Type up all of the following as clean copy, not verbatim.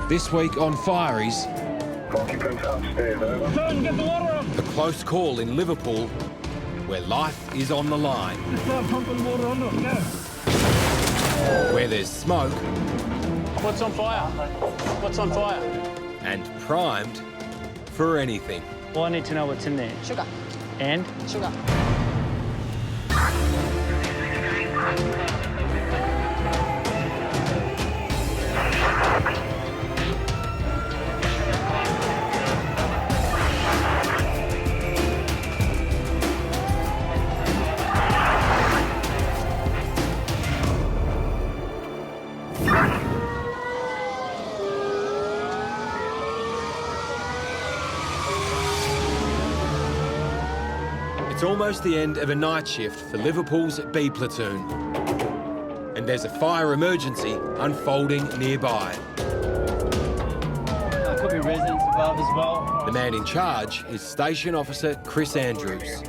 This week on Firies, Occupants upstairs, over. Son, get the water up! a close call in Liverpool where life is on the line. Just start pumping water under it, go. Where there's smoke What's on fire? What's on fire? and primed for anything. Well, I need to know what's in there. Sugar. And? Sugar. It's almost the end of a night shift for Liverpool's B platoon. And there's a fire emergency unfolding nearby. There could be residents above as well. The man in charge is Station Officer Chris Andrews.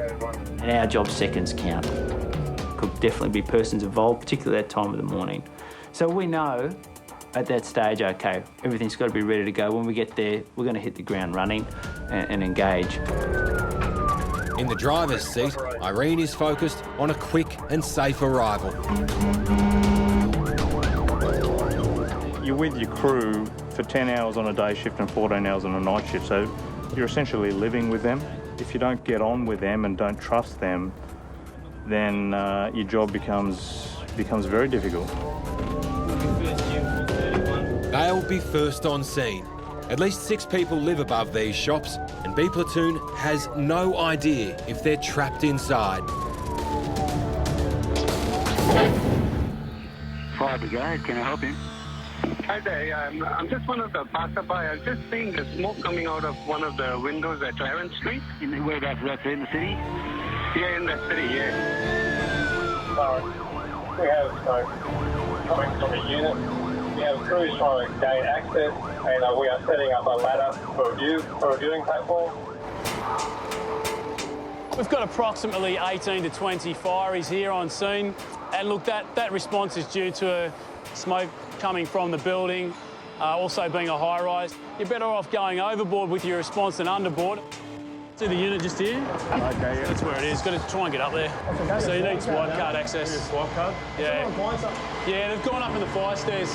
And our job seconds count. Could definitely be persons involved, particularly at that time of the morning. So we know at that stage, OK, everything's got to be ready to go. When we get there, we're going to hit the ground running and engage. In the driver's seat, Irene is focused on a quick and safe arrival. You're with your crew for 10 hours on a day shift and 14 hours on a night shift, so you're essentially living with them. If you don't get on with them and don't trust them, then your job becomes very difficult. They'll be first on scene. At least 6 people live above these shops, and B platoon has no idea if they're trapped inside. Fire brigade, can I help you? Hi there, I'm just one of the passerby. I was just seeing the smoke coming out of one of the windows at Clarence Street. Whereabouts is that, in the city? Yeah, in the city, yeah. We have smoke coming from a unit. We have crews trying to gain access, and we are setting up a ladder for a viewing platform. We've got approximately 18 to 20 fireys here on scene. And look, that response is due to smoke coming from the building, also being a high-rise. You're better off going overboard with your response than underboard. See the unit just here? Okay, yeah. That's where it is. Got to try and get up there. So you need swipe card access. Swipe card? Yeah. Yeah, they've gone up in the fire stairs.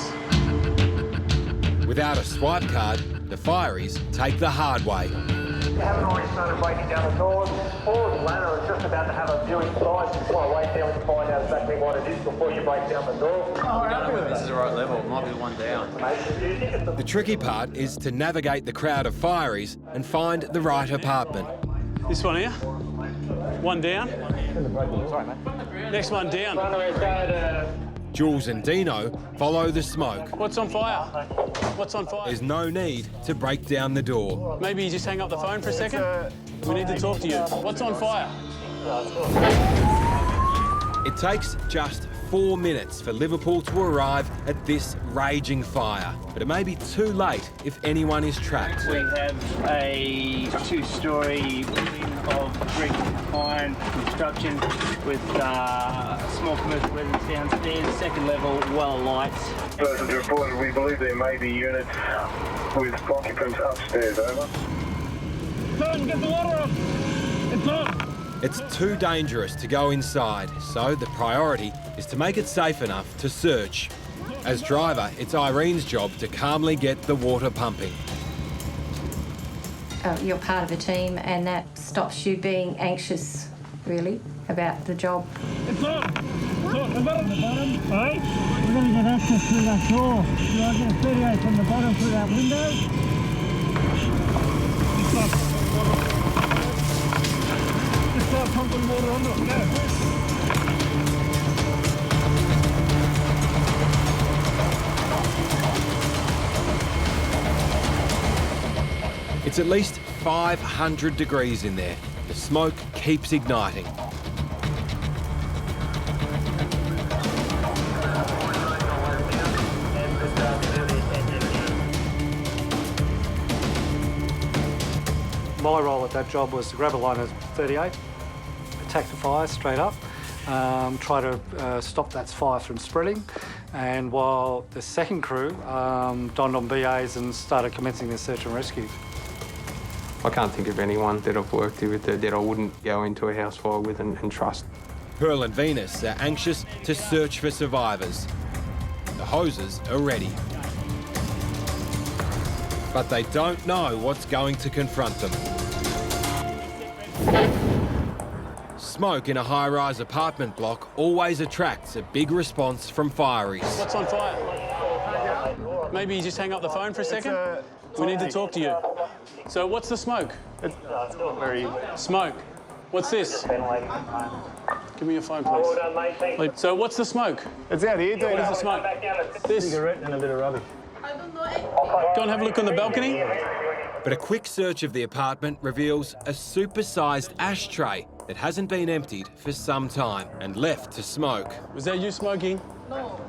Without a swipe card, the Firies take the hard way. You haven't already started breaking down the doors. Or the ladder is just about to have a viewing side. You just want to wait down to find out exactly what it is before you break down the door. I don't know if this is the right level. It might be one down. The tricky part is to navigate the crowd of Firies and find the right apartment. This one here. One down. Sorry, mate. Next one down. Jules and Dino follow the smoke. What's on fire? What's on fire? There's no need to break down the door. Maybe you just hang up the phone for a second? We need to talk to you. What's on fire? It takes just 4 minutes for Liverpool to arrive at this raging fire, but it may be too late if anyone is trapped. We have a 2-storey building of brick iron construction with small commercial residence downstairs, second level, well lights. Persons reported we believe there may be units with occupants upstairs, over. Son, get the water up! It's on! It's too dangerous to go inside, so the priority is to make it safe enough to search. As driver, it's Irene's job to calmly get the water pumping. You're part of a team, and that stops you being anxious, really, about the job. It's on! It's on! I've got it at the bottom, right? We're going to get access through that door. You are going to 38 from the bottom through that window. Just start pumping water under it, go. It's at least 500 degrees in there. The smoke keeps igniting. My role at that job was to grab a line of 38, attack the fire straight up, try to stop that fire from spreading, And while the second crew donned on BAs and started commencing their search and rescue. I can't think of anyone that I've worked with that I wouldn't go into a house fire with and trust. Pearl and Venus are anxious to search for survivors. The hoses are ready. But they don't know what's going to confront them. Smoke in a high-rise apartment block always attracts a big response from Firies. What's on fire? Maybe you just hang up the phone for a second? We need to talk to you. So what's the smoke? It's not very... Smoke. What's this? Give me your phone, please. So what's the smoke? It's out here, dude. What is the smoke? This. Cigarette and a bit of rubbish. Go and have a look on the balcony. But a quick search of the apartment reveals a super-sized ashtray that hasn't been emptied for some time and left to smoke. Was that you smoking? No.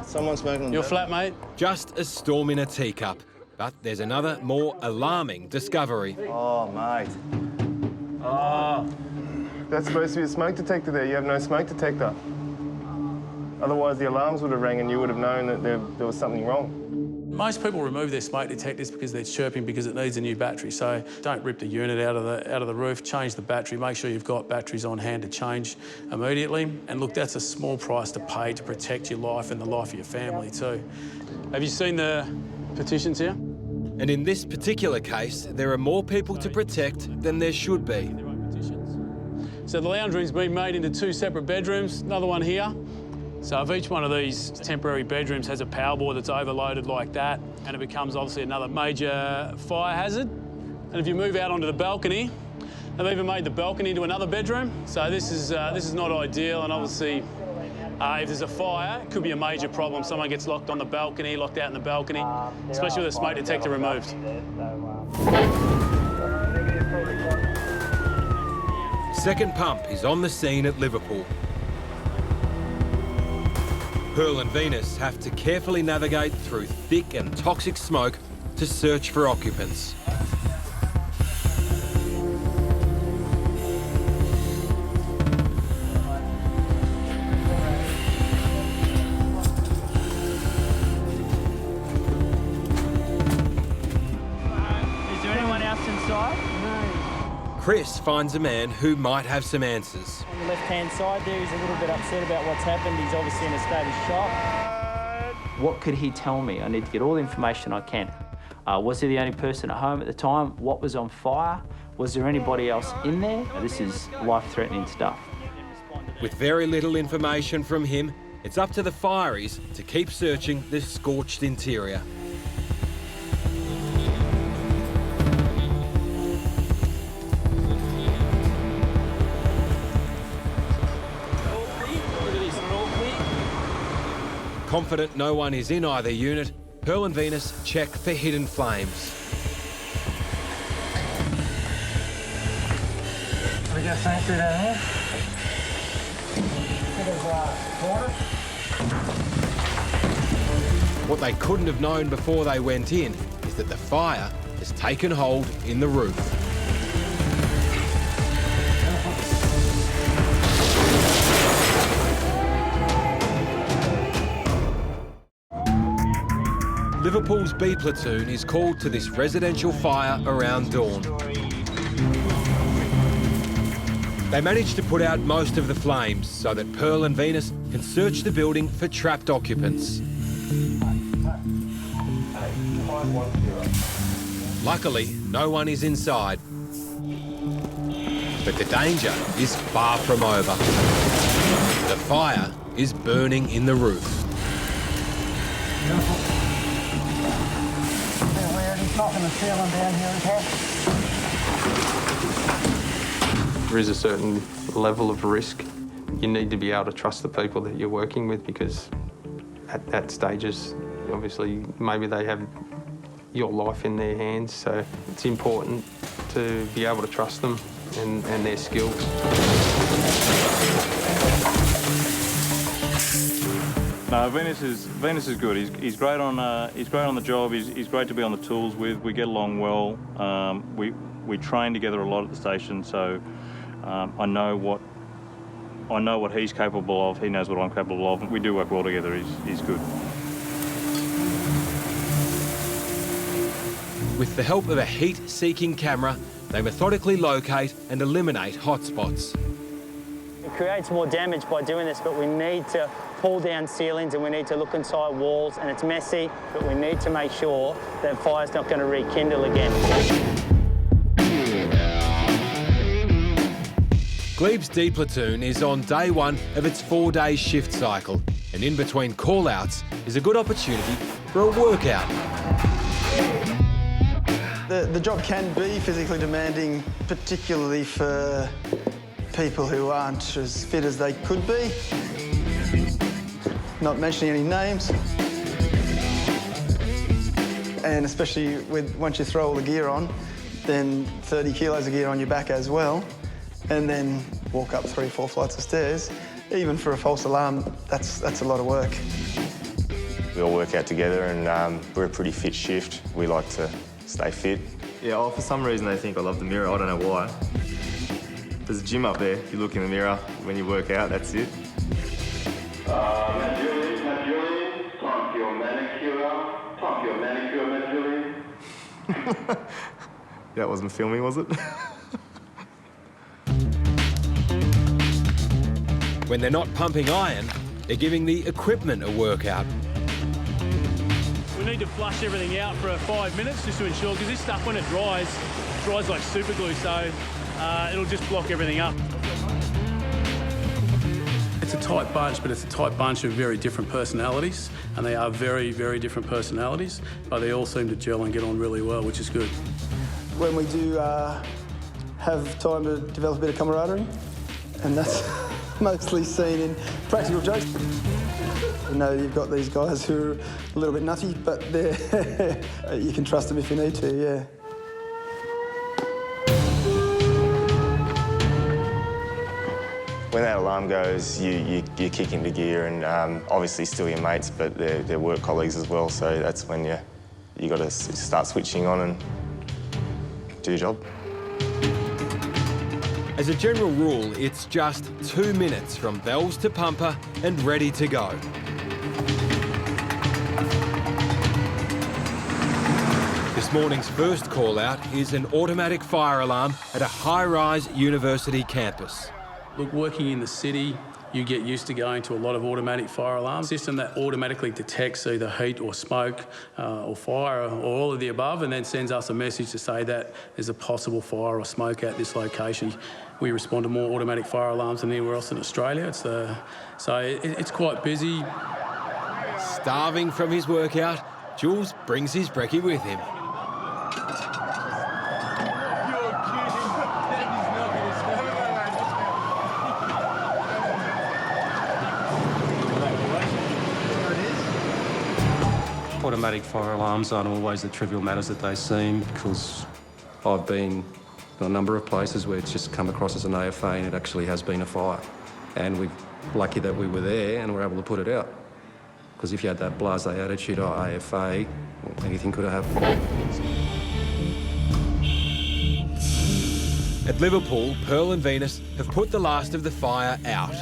Someone's smoking. Your flatmate? Just a storm in a teacup. But there's another, more alarming discovery. Oh, mate. That's supposed to be a smoke detector there. You have no smoke detector. Otherwise, the alarms would have rang and you would have known that there was something wrong. Most people remove their smoke detectors because they're chirping because it needs a new battery. So don't rip the unit out of the roof, change the battery, make sure you've got batteries on hand to change immediately. And look, that's a small price to pay to protect your life and the life of your family too. Have you seen the petitions here? And in this particular case, there are more people to protect than there should be. So the lounge room's been made into 2 separate bedrooms, another one here. So if each one of these temporary bedrooms has a power board that's overloaded like that, and it becomes obviously another major fire hazard. And if you move out onto the balcony, they've even made the balcony into another bedroom. So this is not ideal, and obviously if there's a fire, it could be a major problem. Someone gets locked on the balcony, locked out in the balcony, especially with a smoke detector removed. Second pump is on the scene at Liverpool. Pearl and Venus have to carefully navigate through thick and toxic smoke to search for occupants. Is there anyone else inside? Chris finds a man who might have some answers. On the left-hand side there, he's a little bit upset about what's happened. He's obviously in a state of shock. What could he tell me? I need to get all the information I can. Was he the only person at home at the time? What was on fire? Was there anybody else in there? This is life-threatening stuff. With very little information from him, it's up to the Firies to keep searching the scorched interior. Confident no one is in either unit, Pearl and Venus check for hidden flames. We got something through down here. Water. What they couldn't have known before they went in is that the fire has taken hold in the roof. Liverpool's B platoon is called to this residential fire around dawn. They manage to put out most of the flames so that Pearl and Venus can search the building for trapped occupants. Luckily, no one is inside. But the danger is far from over. The fire is burning in the roof. Knocking the ceiling down here on top. There is a certain level of risk. You need to be able to trust the people that you're working with, because at stages, obviously, maybe they have your life in their hands, so it's important to be able to trust them and their skills. No, Venus is good. He's great on the job. He's great to be on the tools with. We get along well. We train together a lot at the station, so I know I know what he's capable of, he knows what I'm capable of. We do work well together, he's good. With the help of a heat-seeking camera, they methodically locate and eliminate hotspots. It creates more damage by doing this, but we need to pull down ceilings and we need to look inside walls, and it's messy, but we need to make sure that fire's not going to rekindle again. Glebe's D platoon is on day one of its 4-day shift cycle, and in between call-outs is a good opportunity for a workout. The job can be physically demanding, particularly for people who aren't as fit as they could be. Not mentioning any names. And especially once you throw all the gear on, then 30 kilos of gear on your back as well, and then walk up 3 or 4 flights of stairs. Even for a false alarm, that's a lot of work. We all work out together, and we're a pretty fit shift. We like to stay fit. Yeah, for some reason they think I love the mirror. I don't know why. There's a gym up there. You look in the mirror when you work out, that's it. Matt Julian, time for your manicure. Time for your manicure, Matt Julian. That wasn't filming, was it? When they're not pumping iron, they're giving the equipment a workout. We need to flush everything out for 5 minutes just to ensure, because this stuff, when it dries like super glue, so it'll just block everything up. It's a tight bunch, but it's a tight bunch of very different personalities, and they are very, very different personalities, but they all seem to gel and get on really well, which is good. When we do have time to develop a bit of camaraderie, and that's mostly seen in practical jokes. You know, you've got these guys who are a little bit nutty, but you can trust them if you need to, yeah. When that alarm goes, you kick into gear, and obviously still your mates, but they're work colleagues as well, so that's when you got to start switching on and do your job. As a general rule, it's just 2 minutes from bells to pumper and ready to go. This morning's first call-out is an automatic fire alarm at a high-rise university campus. Look, working in the city, you get used to going to a lot of automatic fire alarms. A system that automatically detects either heat or smoke or fire or all of the above, and then sends us a message to say that there's a possible fire or smoke at this location. We respond to more automatic fire alarms than anywhere else in Australia. So it's quite busy. Starving from his workout, Jules brings his brekkie with him. Automatic fire alarms aren't always the trivial matters that they seem, because I've been in a number of places where it's just come across as an AFA and it actually has been a fire. And we're lucky that we were there and were able to put it out. Because if you had that blasé attitude, oh, AFA, anything could have happened. At Liverpool, Pearl and Venus have put the last of the fire out.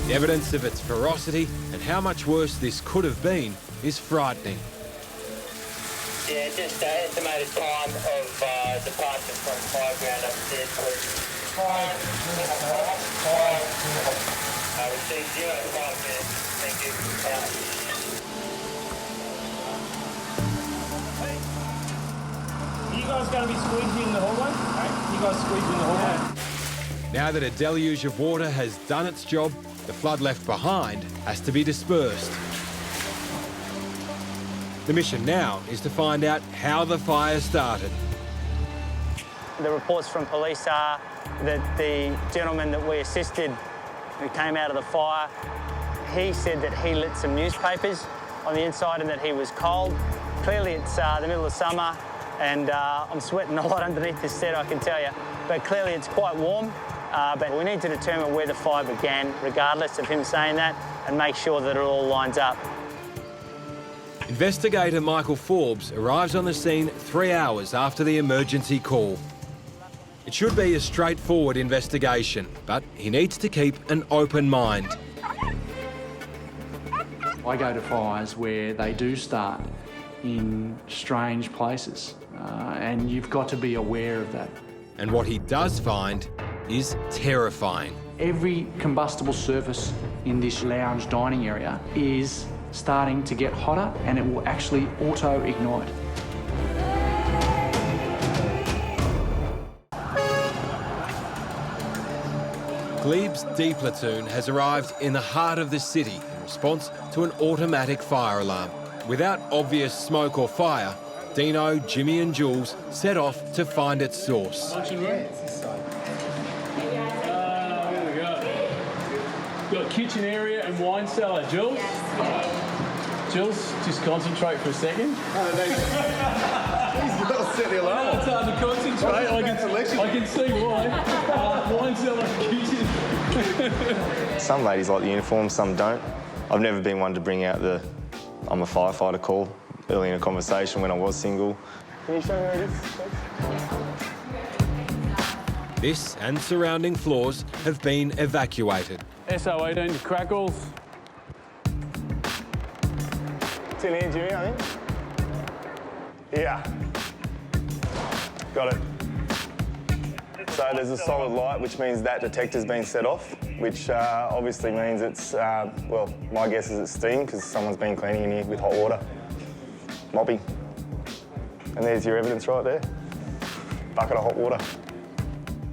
The evidence of its ferocity and how much worse this could have been is frightening. Yeah, just estimated time of departure from fire ground upstairs, please. Received 05 minutes. Thank you. You guys going to be squeezed in the hallway? You guys squeezed in the hallway? Now that a deluge of water has done its job, the flood left behind has to be dispersed. The mission now is to find out how the fire started. The reports from police are that the gentleman that we assisted who came out of the fire, he said that he lit some newspapers on the inside and that he was cold. Clearly it's the middle of summer and I'm sweating a lot underneath this set, I can tell you. But clearly it's quite warm. But we need to determine where the fire began, regardless of him saying that, and make sure that it all lines up. Investigator Michael Forbes arrives on the scene 3 hours after the emergency call. It should be a straightforward investigation, but he needs to keep an open mind. I go to fires where they do start in strange places, and you've got to be aware of that. And what he does find is terrifying. Every combustible surface in this lounge dining area is starting to get hotter, and it will actually auto-ignite. Glebe's D platoon has arrived in the heart of the city in response to an automatic fire alarm. Without obvious smoke or fire, Dino, Jimmy and Jules set off to find its source. Function room. There we go. Got kitchen area and wine cellar. Jules? Jules, just concentrate for a second. He's got to set the alarm. It's hard to concentrate. I can see why. Wine cellar, kitchen. Some ladies like the uniform, some don't. I've never been one to bring out the I'm a firefighter call early in a conversation when I was single. Can you show me where it is? This and surrounding floors have been evacuated. SO18 to Crackles. It's in here, Jimmy, I think. Yeah. Got it. So there's a solid light, which means that detector's been set off, which obviously means it's, well, my guess is it's steam, because someone's been cleaning in here with hot water. Mopping. And there's your evidence right there. Bucket of hot water.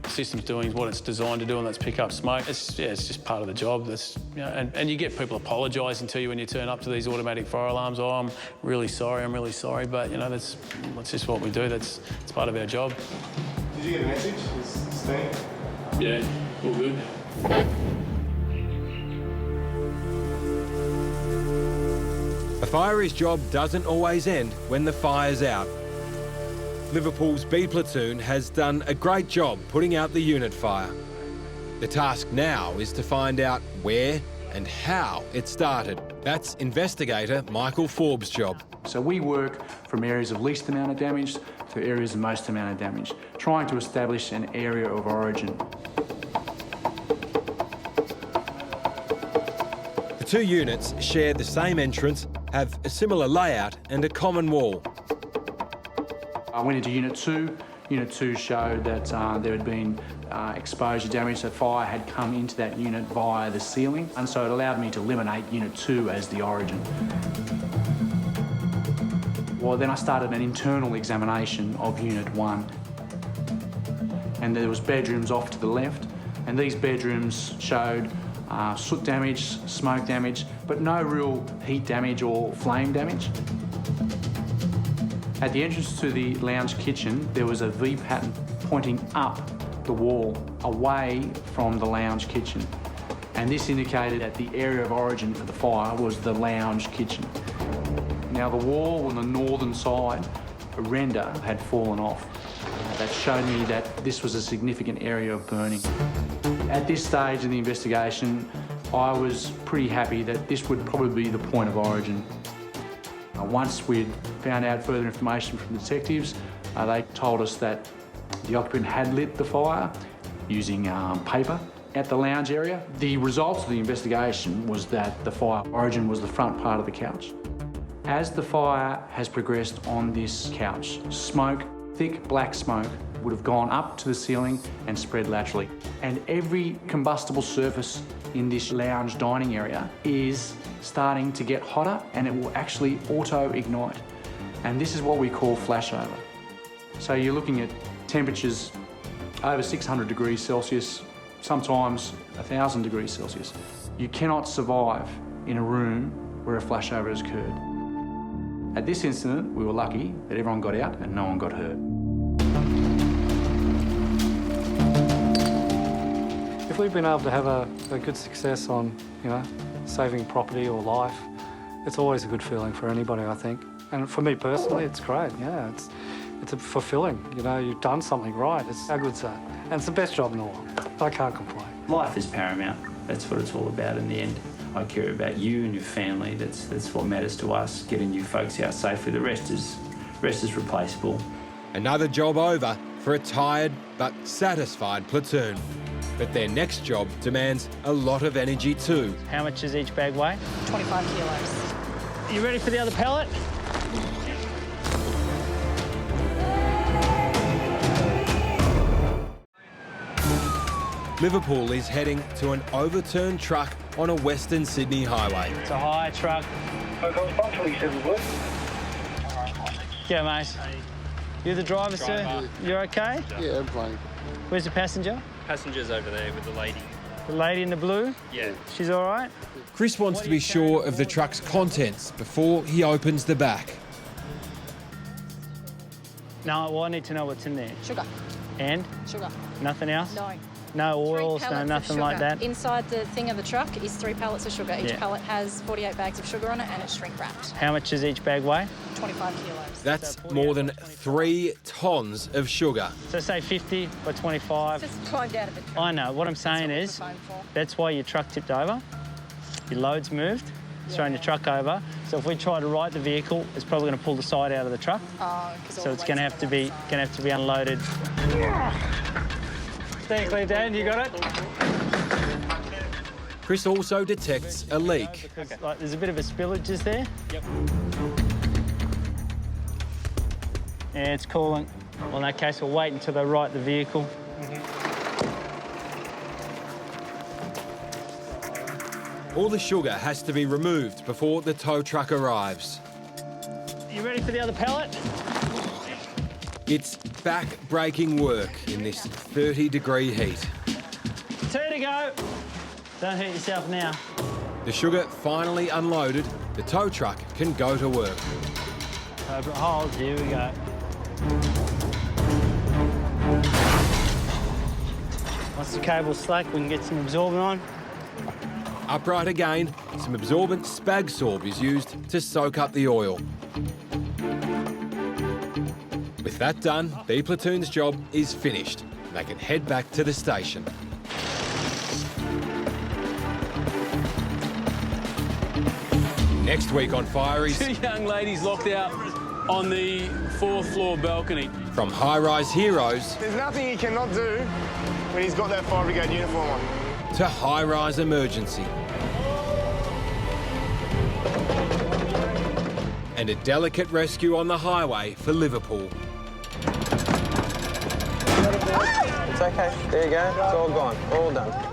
The system's doing what it's designed to do, and that's pick up smoke. It's just part of the job. That's, you know, and you get people apologising to you when you turn up to these automatic fire alarms. Oh, I'm really sorry, but you know that's just what we do. It's part of our job. Did you get a message? It's steam? Yeah, all good. A Firies job doesn't always end when the fire's out. Liverpool's B platoon has done a great job putting out the unit fire. The task now is to find out where and how it started. That's investigator Michael Forbes' job. So we work from areas of least amount of damage to areas of most amount of damage, trying to establish an area of origin. The two units share the same entrance, have a similar layout and a common wall. I went into Unit 2. Unit 2 showed that there had been exposure damage, so fire had come into that unit via the ceiling, and so it allowed me to eliminate Unit 2 as the origin. Well, then I started an internal examination of Unit 1. And there was bedrooms off to the left, and these bedrooms showed soot damage, smoke damage, but no real heat damage or flame damage. At the entrance to the lounge kitchen, there was a V pattern pointing up the wall, away from the lounge kitchen. And this indicated that the area of origin for the fire was the lounge kitchen. Now, the wall on the northern side, a render had fallen off. That showed me that this was a significant area of burning. At this stage in the investigation, I was pretty happy that this would probably be the point of origin. Once we'd found out further information from the detectives, they told us that the occupant had lit the fire using paper at the lounge area. The results of the investigation was that the fire origin was the front part of the couch. As the fire has progressed on this couch, smoke, thick black smoke, would have gone up to the ceiling and spread laterally. And every combustible surface in this lounge dining area is starting to get hotter, and it will actually auto-ignite. And this is what we call flashover. So you're looking at temperatures over 600 degrees Celsius, sometimes 1,000 degrees Celsius. You cannot survive in a room where a flashover has occurred. At this incident, we were lucky that everyone got out and no one got hurt. If we've been able to have a good success on, saving property or life, it's always a good feeling for anybody, I think. And for me personally, it's great, yeah. It's fulfilling, you've done something right. How good's that? And it's the best job in the world. I can't complain. Life is paramount. That's what it's all about in the end. I care about you and your family. That's what matters to us, getting you folks out safely. The rest is replaceable. Another job over for a tired but satisfied platoon. But their next job demands a lot of energy too. How much does each bag weigh? 25 kilos. You ready for the other pallet? Liverpool is heading to an overturned truck on a Western Sydney highway. It's a hire truck. Yeah, mate. You're the driver, sir? You're okay? Yeah, I'm fine. Where's the passenger? Passenger's over there with the lady. The lady in the blue? Yeah. She's all right? Chris wants to be sure of the truck's contents before he opens the back. No, well, I need to know what's in there. Sugar. And? Sugar. Nothing else? No. No oils, no pallets nothing of like sugar. that? Inside the thing of the truck is 3 pallets of sugar. Each Yeah. pallet has 48 bags of sugar on it and it's shrink wrapped. How much does each bag weigh? 25 kilos. That's more than 3 tonnes of sugar. So say 50 by 25. Just climbed out of it. I know. What I'm saying is, that's why your truck tipped over. Your load's moved. It's thrown your truck over. So if we try to right the vehicle, it's probably going to pull the side out of the truck. So it's going to have to be unloaded. Stand clear, Dan. You got it? Chris also detects a leak. Like, there's a bit of a spillage, is there? Yep. Yeah, it's cooling. Well, in that case, we'll wait until they right the vehicle. All the sugar has to be removed before the tow truck arrives. You ready for the other pallet? It's back-breaking work in this 30-degree heat. 2 to go. Don't hurt yourself now. The sugar finally unloaded, the tow truck can go to work. Over it holds, here we go. Once the cable's slack, we can get some absorbent on. Upright again, some absorbent spag sorb is used to soak up the oil. With that done, B Platoon's job is finished. They can head back to the station. Next week on Firies... 2 young ladies locked out on the 4th floor balcony. From high-rise heroes There's nothing he cannot do when he's got that fire brigade uniform on. to high-rise emergency. And a delicate rescue on the highway for Liverpool. It's okay. There you go. It's all gone. All done.